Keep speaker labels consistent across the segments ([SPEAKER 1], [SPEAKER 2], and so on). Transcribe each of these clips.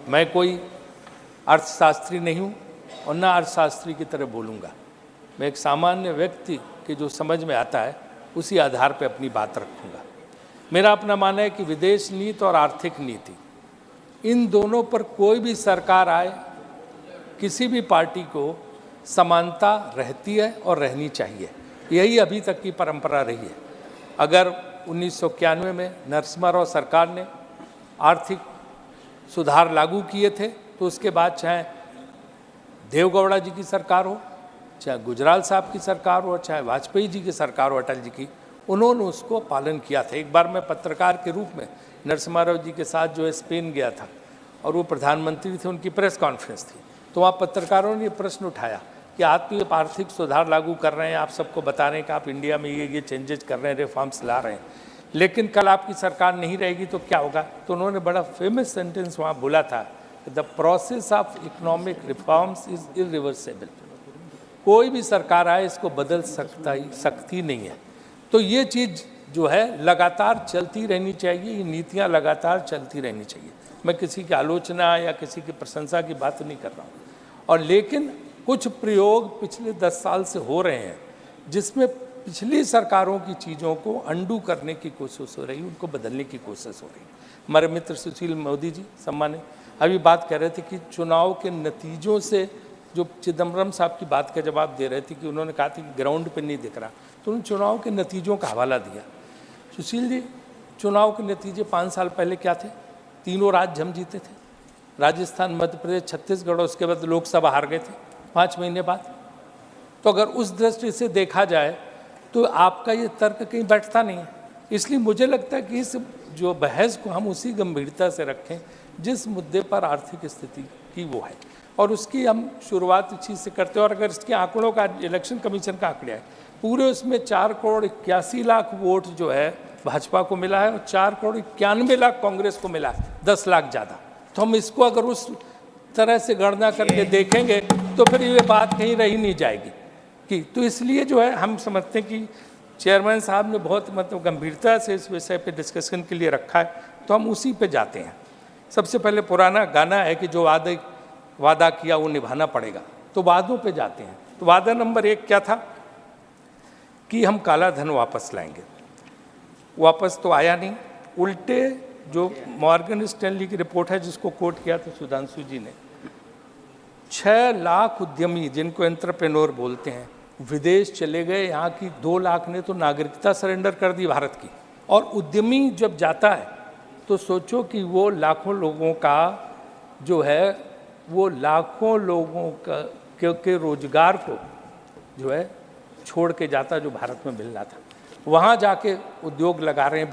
[SPEAKER 1] मैं कोई अर्थशास्त्री नहीं हूँ और न अर्थशास्त्री की तरह बोलूँगा। मैं एक सामान्य व्यक्ति के जो समझ में आता है उसी आधार पर अपनी बात रखूँगा। मेरा अपना मानना है कि विदेश नीति और आर्थिक नीति, इन दोनों पर कोई भी सरकार आए, किसी भी पार्टी को समानता रहती है और रहनी चाहिए। यही अभी तक की परंपरा रही है। अगर 1991 में नरसिम्हा राव सरकार ने आर्थिक सुधार लागू किए थे, तो उसके बाद चाहे देवगौड़ा जी की सरकार हो, चाहे गुजराल साहब की सरकार हो, चाहे वाजपेयी जी की सरकार हो, अटल जी की, उन्होंने उसको पालन किया था। एक बार मैं पत्रकार के रूप में नरसिम्हा राव जी के साथ जो है स्पेन गया था और वो प्रधानमंत्री थे, उनकी प्रेस कॉन्फ्रेंस थी, तो वहाँ पत्रकारों ने ये प्रश्न उठाया कि आप तो ये आर्थिक सुधार लागू कर रहे हैं, आप सबको बता रहे हैं कि आप इंडिया में ये चेंजेस कर रहे हैं, रिफॉर्म्स ला रहे हैं, लेकिन कल आपकी सरकार नहीं रहेगी तो क्या होगा? तो उन्होंने बड़ा फेमस सेंटेंस वहाँ बोला था, the process of economic reforms is irreversible. कोई भी सरकार आए इसको बदल सकती नहीं है। तो ये चीज़ जो है लगातार चलती रहनी चाहिए, ये नीतियाँ लगातार चलती रहनी चाहिए। मैं किसी की आलोचना या किसी की प्रशंसा की बात नहीं कर रहा हूँ। और लेकिन कुछ प्रयोग पिछले 10 साल से हो रहे हैं जिसमें पिछली सरकारों की चीज़ों को अंडू करने की कोशिश हो रही, उनको बदलने की कोशिश हो रही। हमारे मित्र सुशील मोदी जी सम्मानित अभी बात कर रहे थे कि चुनाव के नतीजों से, जो चिदम्बरम साहब की बात का जवाब दे रहे थे कि उन्होंने कहा था कि ग्राउंड पे नहीं दिख रहा, तो उन्होंने चुनाव के नतीजों का हवाला दिया। सुशील जी, चुनाव के नतीजे 5 साल पहले क्या थे? तीनों राज्य हम जीते थे, राजस्थान, मध्य प्रदेश, छत्तीसगढ़, और उसके बाद लोकसभा हार गए थे 5 महीने बाद। तो अगर उस दृष्टि से देखा जाए तो आपका ये तर्क कहीं बैठता नहीं है। इसलिए मुझे लगता है कि इस जो बहस को हम उसी गंभीरता से रखें जिस मुद्दे पर आर्थिक स्थिति की वो है, और उसकी हम शुरुआत इस चीज़ से करते हैं। और अगर इसके आंकड़ों का, इलेक्शन कमीशन का आंकड़े है, पूरे उसमें 4,81,00,000 वोट जो है भाजपा को मिला है और 4,91,00,000 कांग्रेस को मिला है, 10 लाख ज़्यादा। तो हम इसको अगर उस तरह से गणना करके देखेंगे तो फिर ये बात कहीं रही नहीं जाएगी कि, तो इसलिए जो है हम समझते हैं कि चेयरमैन साहब ने बहुत मतलब गंभीरता से इस विषय पे डिस्कशन के लिए रखा है, तो हम उसी पे जाते हैं। सबसे पहले पुराना गाना है कि जो वादा किया वो निभाना पड़ेगा, तो वादों पे जाते हैं। तो वादा नंबर 1 क्या था कि हम काला धन वापस लाएंगे। वापस तो आया नहीं, उल्टे जो मॉर्गन स्टैनली की रिपोर्ट है जिसको कोट किया था सुधांशु जी ने, 6 लाख उद्यमी जिनको एंटरप्रेन्योर बोलते हैं विदेश चले गए। यहाँ की 2 लाख ने तो नागरिकता सरेंडर कर दी भारत की। और उद्यमी जब जाता है तो सोचो कि वो लाखों लोगों का जो है, वो लाखों लोगों का के रोजगार को जो है छोड़ के जाता, जो भारत में मिलना था। वहाँ जाके उद्योग लगा रहे हैं,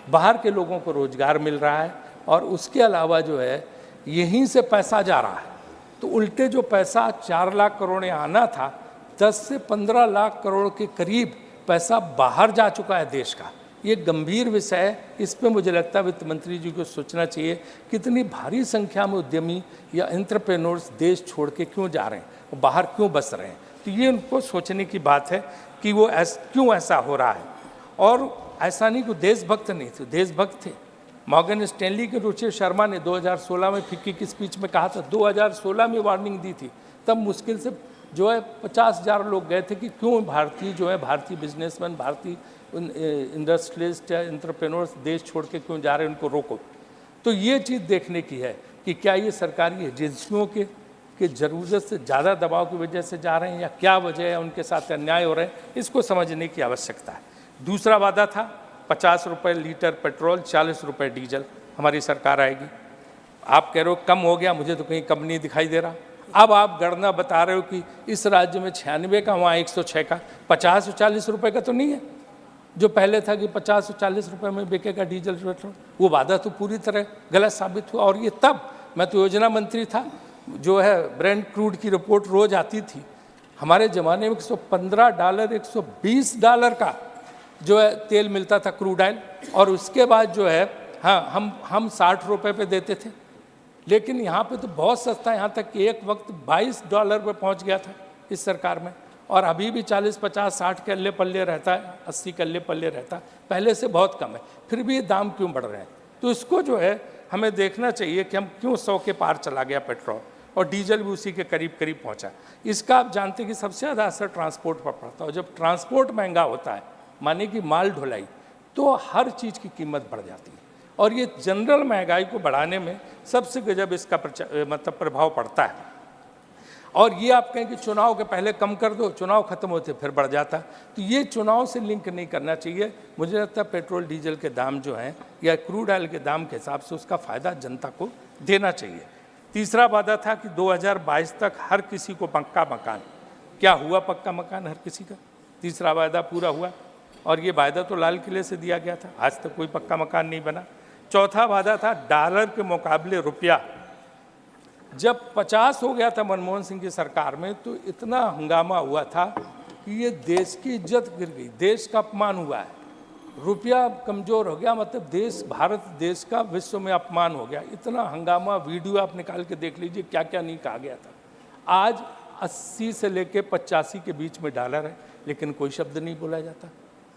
[SPEAKER 1] बाहर के लोगों को रोजगार मिल रहा है, और उसके अलावा जो है यहीं से पैसा जा रहा है। तो उल्टे जो पैसा 4 लाख करोड़ आना था, 10 से 15 लाख करोड़ के करीब पैसा बाहर जा चुका है देश का। ये गंभीर विषय है, इस पे मुझे लगता है वित्त मंत्री जी को सोचना चाहिए कितनी भारी संख्या में उद्यमी या एंटरप्रेन्योर्स देश छोड़ के क्यों जा रहे हैं और बाहर क्यों बस रहे हैं। तो ये उनको सोचने की बात है कि वो क्यों ऐसा हो रहा है। और ऐसा नहीं कि देशभक्त नहीं थे, देशभक्त थे। मॉर्गन स्टैनली के रुचि शर्मा ने 2016 में फिक्की की स्पीच में कहा था, 2016 में वार्निंग दी थी, तब मुश्किल से जो है 50,000 लोग गए थे कि क्यों भारतीय बिजनेसमैन, भारतीय इंडस्ट्रियलिस्ट या एंटरप्रेन्योर्स देश छोड़ के क्यों जा रहे हैं, उनको रोको। तो ये चीज़ देखने की है कि क्या ये सरकारी एजेंसियों के ज़रूरत से ज़्यादा दबाव की वजह से जा रहे हैं या क्या वजह है, उनके साथ अन्याय हो रहे हैं, इसको समझने की आवश्यकता है। दूसरा वादा था 50 रुपये लीटर पेट्रोल, 40 रुपये डीजल, हमारी सरकार आएगी। आप कह रहे हो कम हो गया, मुझे तो कहीं कम नहीं दिखाई दे रहा। अब आप गणना बता रहे हो कि इस राज्य में 96 का, वहाँ 106 का, 50 और 40 रुपये का तो नहीं है जो पहले था कि 50 और 40 रुपये में बिकेगा डीजल पेट्रोल। वो वादा तो पूरी तरह गलत साबित हुआ। और ये तब मैं तो योजना मंत्री था, जो है ब्रेंट क्रूड की रिपोर्ट रोज आती थी। हमारे ज़माने में $115, $120 का जो है तेल मिलता था, क्रूड ऑयल, और उसके बाद जो है हाँ हम 60 रुपये पे देते थे। लेकिन यहाँ पे तो बहुत सस्ता, यहाँ तक कि एक वक्त $22 पे पहुँच गया था इस सरकार में, और अभी भी 40, 50, 60 के अल्ले पल्ले रहता है, 80 के अल्ले पल्ले रहता है, पहले से बहुत कम है। फिर भी ये दाम क्यों बढ़ रहे हैं? तो इसको जो है हमें देखना चाहिए कि हम क्यों 100 के पार चला गया पेट्रोल और डीजल भी उसी के करीब करीब पहुंचा। इसका आप जानते हैं कि सबसे ज़्यादा असर ट्रांसपोर्ट पर पड़ता है, और जब ट्रांसपोर्ट महंगा होता है, माने कि माल ढुलाई, तो हर चीज़ की कीमत बढ़ जाती है। और ये जनरल महंगाई को बढ़ाने में सबसे गजब इसका मतलब प्रभाव पड़ता है। और ये आप कहें कि चुनाव के पहले कम कर दो, चुनाव खत्म होते फिर बढ़ जाता, तो ये चुनाव से लिंक नहीं करना चाहिए। मुझे लगता है पेट्रोल डीजल के दाम जो हैं या क्रूड ऑयल के दाम के हिसाब से उसका फ़ायदा जनता को देना चाहिए। तीसरा वादा था कि 2022 तक हर किसी को पक्का मकान। क्या हुआ पक्का मकान हर किसी का? तीसरा वादा पूरा हुआ, और ये वादा तो लाल किले से दिया गया था, आज तक कोई पक्का मकान नहीं बना। चौथा वादा था डॉलर के मुकाबले रुपया। जब 50 हो गया था मनमोहन सिंह की सरकार में, तो इतना हंगामा हुआ था कि ये देश की इज्जत गिर गई, देश का अपमान हुआ है। रुपया कमज़ोर हो गया, मतलब देश, भारत देश का विश्व में अपमान हो गया। इतना हंगामा, वीडियो आप निकाल के देख लीजिए, क्या क्या नहीं कहा गया था। आज 80 से लेके 85 के बीच में डॉलर है, लेकिन कोई शब्द नहीं बोला जाता,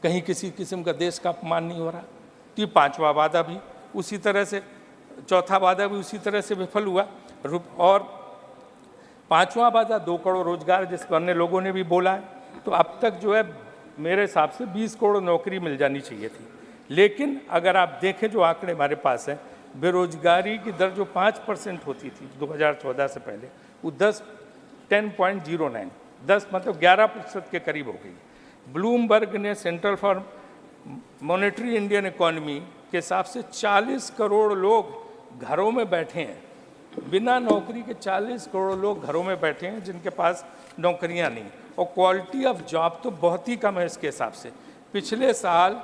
[SPEAKER 1] कहीं किसी किस्म का देश का अपमान नहीं हो रहा। तो ये पांचवा वादा भी उसी तरह से, चौथा वादा भी उसी तरह से विफल हुआ। और पांचवा वादा 2 करोड़ रोजगार, जिस पर अन्य लोगों ने भी बोला है, तो अब तक जो है मेरे हिसाब से 20 करोड़ नौकरी मिल जानी चाहिए थी। लेकिन अगर आप देखें जो आंकड़े हमारे पास हैं, बेरोजगारी की दर जो 5% होती थी 2014 से पहले, वो 10.09, 10 मतलब 11% के करीब हो गई। ब्लूमबर्ग ने, central for monetary Indian economy के हिसाब से 40 करोड़ लोग घरों में बैठे हैं, बिना नौकरी के 40 करोड़ लोग घरों में बैठे हैं जिनके पास नौकरियां नहीं। और क्वालिटी ऑफ जॉब तो बहुत ही कम है इसके हिसाब से। पिछले साल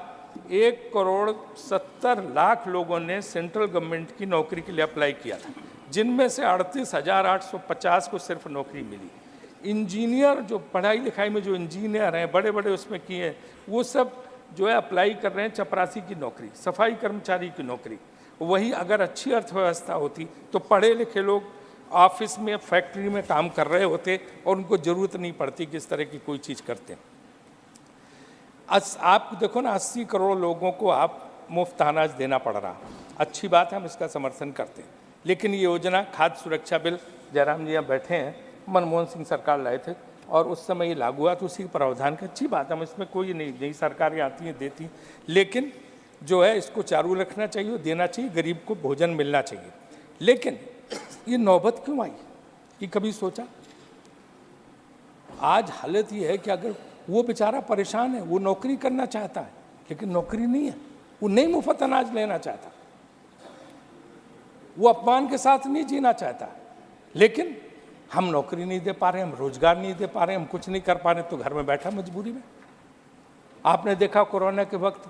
[SPEAKER 1] 1,70,00,000 लोगों ने सेंट्रल गवर्नमेंट की नौकरी के लिए अप्लाई किया था, जिनमें से 38,850 को सिर्फ नौकरी मिली। इंजीनियर, जो पढ़ाई लिखाई में जो इंजीनियर हैं, बड़े बड़े उसमें किए हैं, वो सब जो है अप्लाई कर रहे हैं चपरासी की नौकरी, सफाई कर्मचारी की नौकरी। वही अगर अच्छी अर्थव्यवस्था होती तो पढ़े लिखे लोग ऑफिस में, फैक्ट्री में काम कर रहे होते और उनको ज़रूरत नहीं पड़ती कि इस तरह की कोई चीज़ करते। आप देखो ना, 80 करोड़ लोगों को आप मुफ्त अनाज देना पड़ रहा, अच्छी बात है, हम इसका समर्थन करते हैं। लेकिन ये योजना, खाद्य सुरक्षा बिल, जयराम जी यहाँ बैठे हैं, मनमोहन सिंह सरकार लाए थे और उस समय ये लागू हुआ, तो उसी के प्रावधान की अच्छी बात है, हम इसमें कोई नहीं, नई सरकारें आती हैं देती, लेकिन जो है इसको चालू रखना चाहिए, देना चाहिए, गरीब को भोजन मिलना चाहिए। लेकिन ये नौबत क्यों आई, कि कभी सोचा? आज हालत ये है कि अगर वो बेचारा परेशान है, वो नौकरी करना चाहता है लेकिन नौकरी नहीं है, वो नहीं मुफ्त अनाज लेना चाहता, वो अपमान के साथ नहीं जीना चाहता, लेकिन हम नौकरी नहीं दे पा रहे, हम रोजगार नहीं दे पा रहे, हम कुछ नहीं कर पा रहे, तो घर में बैठा मजबूरी में। आपने देखा कोरोना के वक्त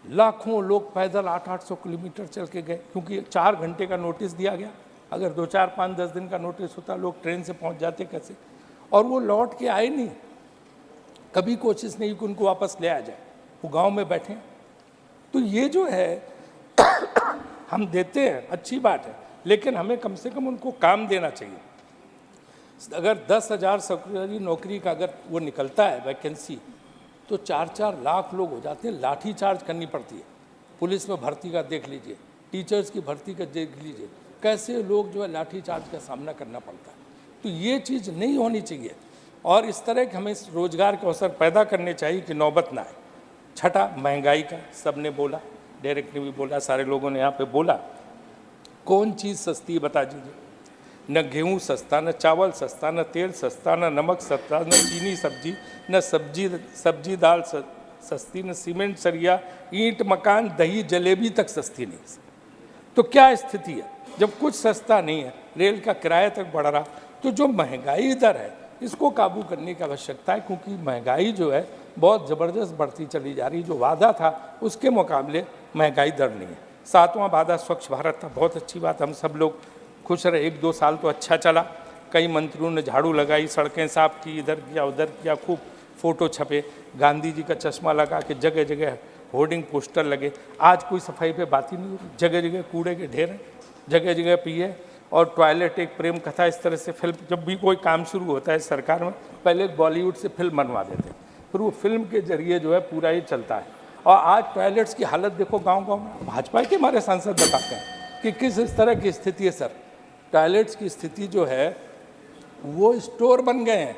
[SPEAKER 1] लाखों लोग पैदल 800-800 किलोमीटर चल के गए, क्योंकि 4 घंटे का नोटिस दिया गया। अगर 2, 4, 5, 10 दिन का नोटिस होता, लोग ट्रेन से पहुंच जाते कैसे? और वो लौट के आए नहीं, कभी कोशिश नहीं कि उनको वापस ले आ जाए, वो गांव में बैठे। तो ये जो है हम देते हैं, अच्छी बात है, लेकिन हमें कम से कम उनको काम देना चाहिए। अगर 10,000 सरकारी नौकरी का अगर वो निकलता है वैकेंसी, तो 4-4 लाख लोग हो जाते हैं, लाठी चार्ज करनी पड़ती है। पुलिस में भर्ती का देख लीजिए, टीचर्स की भर्ती का देख लीजिए, कैसे लोग जो है लाठी चार्ज का सामना करना पड़ता है। तो ये चीज़ नहीं होनी चाहिए, और इस तरह के हमें रोजगार के अवसर पैदा करने चाहिए कि नौबत ना आए। छठा, महंगाई का सबने बोला, डायरेक्ट ने भी बोला, सारे लोगों ने यहाँ पे बोला। कौन चीज़ सस्ती बता दीजिए? न गेहूँ सस्ता, न चावल सस्ता, न तेल सस्ता, न नमक सस्ता, न चीनी सब्जी, न सब्जी दाल सस्ती, न सीमेंट सरिया, ईंट मकान, दही जलेबी तक सस्ती नहीं। तो क्या स्थिति है? जब कुछ सस्ता नहीं है, रेल का किराया तक बढ़ रहा, तो जो महंगाई दर है इसको काबू करने की आवश्यकता है, क्योंकि महंगाई जो है बहुत ज़बरदस्त बढ़ती चली जा रही। जो वादा था उसके मुकाबले महंगाई दर नहीं है। 7वां वादा स्वच्छ भारत था, बहुत अच्छी बात, हम सब लोग खुश रहे। 1-2 साल तो अच्छा चला, कई मंत्रियों ने झाड़ू लगाई, सड़कें साफ की, इधर किया उधर किया, खूब फोटो छपे, गांधी जी का चश्मा लगा के जगह जगह होर्डिंग पोस्टर लगे। आज कोई सफाई पे बात ही नहीं होती, जगह जगह कूड़े के ढेर हैं, जगह जगह पिए, और टॉयलेट एक प्रेम कथा। इस तरह से फिल्म, जब भी कोई काम शुरू होता है सरकार में, पहले बॉलीवुड से फिल्म बनवा देते हैं, फिर वो फिल्म के जरिए जो है पूरा ही चलता है। और आज टॉयलेट्स की हालत देखो गांव-गांव में, भाजपा के हमारे सांसद बताते हैं, कि किस इस तरह की स्थिति है सर। टॉयलेट्स की स्थिति जो है वो स्टोर बन गए हैं,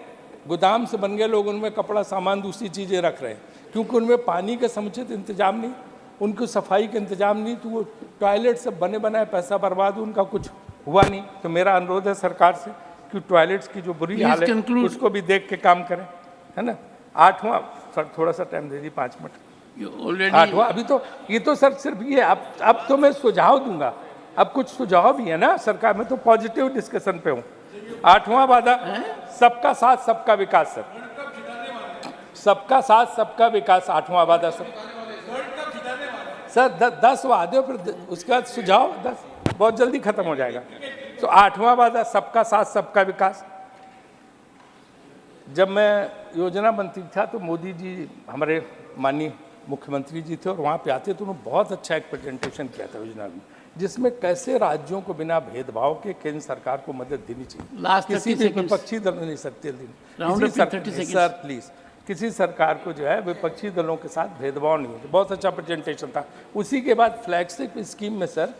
[SPEAKER 1] गोदाम से बन गए, लोग उनमें कपड़ा सामान दूसरी चीज़ें रख रहे हैं क्योंकि उनमें पानी का समुचित इंतजाम नहीं, उनको सफाई का इंतजाम नहीं, तो वो टॉयलेट सब बने बनाए पैसा बर्बाद, उनका कुछ हुआ नहीं। तो मेरा अनुरोध है सरकार से कि टॉयलेट्स की जो बुरी हाल है उसको भी देख के काम करें, है ना। 8वां सर, थोड़ा सा टाइम दे दीजिए 5 मिनट। 8वां अभी तो ये तो सर सिर्फ ये अब तो मैं सुझाव दूंगा, अब कुछ सुझाव भी है ना सरकार में, तो पॉजिटिव डिस्कशन पे हूँ। 8वां वादा सबका साथ सबका विकास सर, सबका साथ सबका विकास 8वां वादा सर 10 वादे फिर उसके बाद सुझाव 10 बहुत जल्दी खत्म हो जाएगा। तो 8वां वादा सबका साथ सबका विकास। जब मैं योजना मंत्री था तो मोदी जी हमारे माननीय मुख्यमंत्री जी थे और वहाँ पे आते तो उन्होंने बहुत अच्छा एक प्रेजेंटेशन किया था योजना में, जिसमें कैसे राज्यों को बिना भेदभाव के केंद्र सरकार को मदद देनी चाहिए। किसी भी विपक्षी दल नहीं सकते सर प्लीज, किसी सरकार को जो है विपक्षी दलों के साथ भेदभाव नहीं होता। बहुत अच्छा प्रेजेंटेशन था। उसी के बाद फ्लैगशिप स्कीम में सर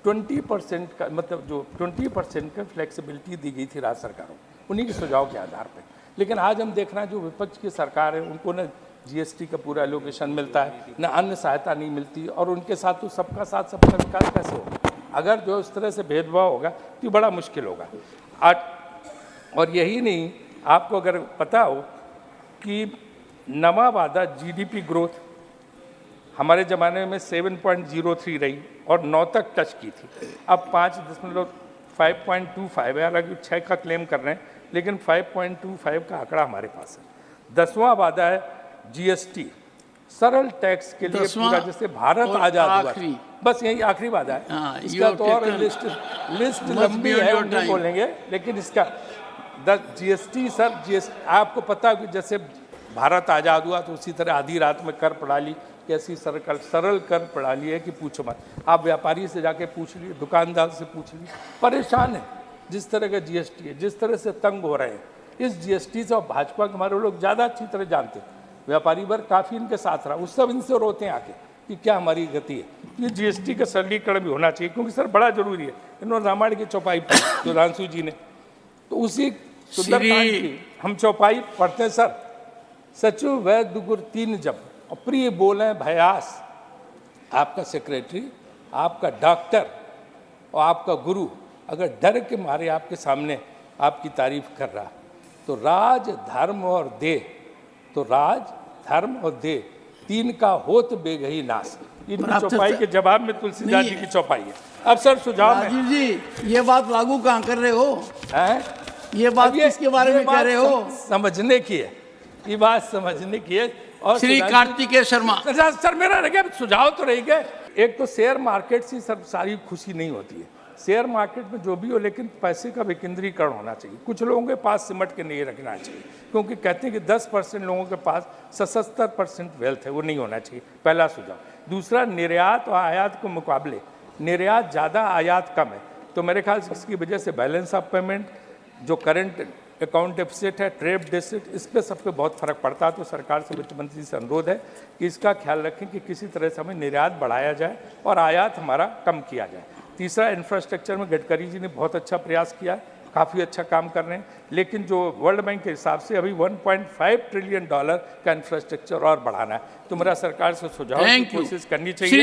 [SPEAKER 1] 20% का मतलब जो 20% का फ्लेक्सिबिलिटी दी गई थी राज्य सरकारों, उन्हीं के सुझाव के आधार पर। लेकिन आज हम देख रहे हैं जो विपक्ष की सरकार है उनको न जीएसटी का पूरा एलोकेशन मिलता है, न अन्य सहायता नहीं मिलती, और उनके साथ तो सबका साथ सबका विकास कैसे होगा? अगर जो इस तरह से भेदभाव होगा तो बड़ा मुश्किल होगा। और यही नहीं, आपको अगर पता हो कि नवा वादा जीडीपी ग्रोथ हमारे ज़माने में 7.03 रही और 9 तक टच की थी, अब 5.25 है। हालांकि 6 का क्लेम कर रहे हैं लेकिन 5.25 का आंकड़ा हमारे पास है। 10वां वादा है जीएसटी, सरल टैक्स के लिए पूरा, जैसे भारत आजाद हुआ, बस यही आखिरी वादा है। इसका तो और लिस्ट लंबी है, नहीं बोलेंगे, लेकिन इसका जीएसटी सर, जीएसटी आपको पता है कि जैसे भारत आजाद हुआ तो उसी तरह आधी रात में कर प्रणाली कैसी सरल कर प्रणाली है कि पूछो मत। आप व्यापारी से जाके पूछ लीजिए, दुकानदार से पूछ लीजिए, परेशान है जिस तरह का जीएसटी है, जिस तरह से तंग हो रहे हैं इस जीएसटी से। और भाजपा के हमारे लोग ज़्यादा अच्छी तरह जानते हैं, व्यापारी वर्ग काफ़ी इनके साथ रहा, उस सब इनसे रोते हैं आके कि क्या हमारी गति है। ये जीएसटी का सरलीकरण भी होना चाहिए क्योंकि सर बड़ा जरूरी है। इन्होंने रामायण की चौपाई पढ़ी सुधांशु जी ने, तो उसी सुंदरकांड की हम चौपाई पढ़ते हैं सर। सचु वैद्य गुर 3 जब और प्रिय बोले भयास, आपका सेक्रेटरी, आपका डॉक्टर और आपका गुरु अगर डर के मारे आपके सामने आपकी तारीफ कर रहा, तो राज धर्म और देह, तो राज धर्म और देह 3 का होत बेगही नाश। इनकी चौपाई के जवाब में तुलसीदास जी की चौपाई है। अब सर सुझाव
[SPEAKER 2] राजीव जी, ये बात लागू कहाँ कर रहे हो? ये बात किसके बारे में कह रहे हो?
[SPEAKER 1] समझने की है, ये बात समझने की है। और
[SPEAKER 2] श्री कार्तिकेय शर्मा
[SPEAKER 1] सर मेरा रह गया सुझाव तो रह गए। एक तो शेयर मार्केट से सब सारी खुशी नहीं होती है, शेयर मार्केट में जो भी हो, लेकिन पैसे का विकेंद्रीकरण होना चाहिए। कुछ लोगों के पास सिमट के नहीं रखना चाहिए, क्योंकि कहते हैं कि 10% लोगों के पास 77% वेल्थ है, वो नहीं होना चाहिए, पहला सुझाव। दूसरा, निर्यात और आयात के मुकाबले निर्यात ज़्यादा, आयात कम है, तो मेरे ख्याल से इसकी वजह से बैलेंस ऑफ पेमेंट, जो करंट अकाउंट डेफिसिट है, ट्रेड डेफिसिट, इस पर सब पे बहुत फर्क पड़ता है। तो सरकार से, वित्त मंत्री से अनुरोध है कि इसका ख्याल रखें कि किसी तरह से हमें निर्यात बढ़ाया जाए और आयात हमारा कम किया जाए। तीसरा, इंफ्रास्ट्रक्चर में गडकरी जी ने बहुत अच्छा प्रयास किया, काफ़ी अच्छा काम कर रहे हैं, लेकिन जो वर्ल्ड बैंक के हिसाब से अभी $1.5 ट्रिलियन का इंफ्रास्ट्रक्चर और बढ़ाना है। तो मेरा सरकार से सुझाव की कोशिश करनी चाहिए।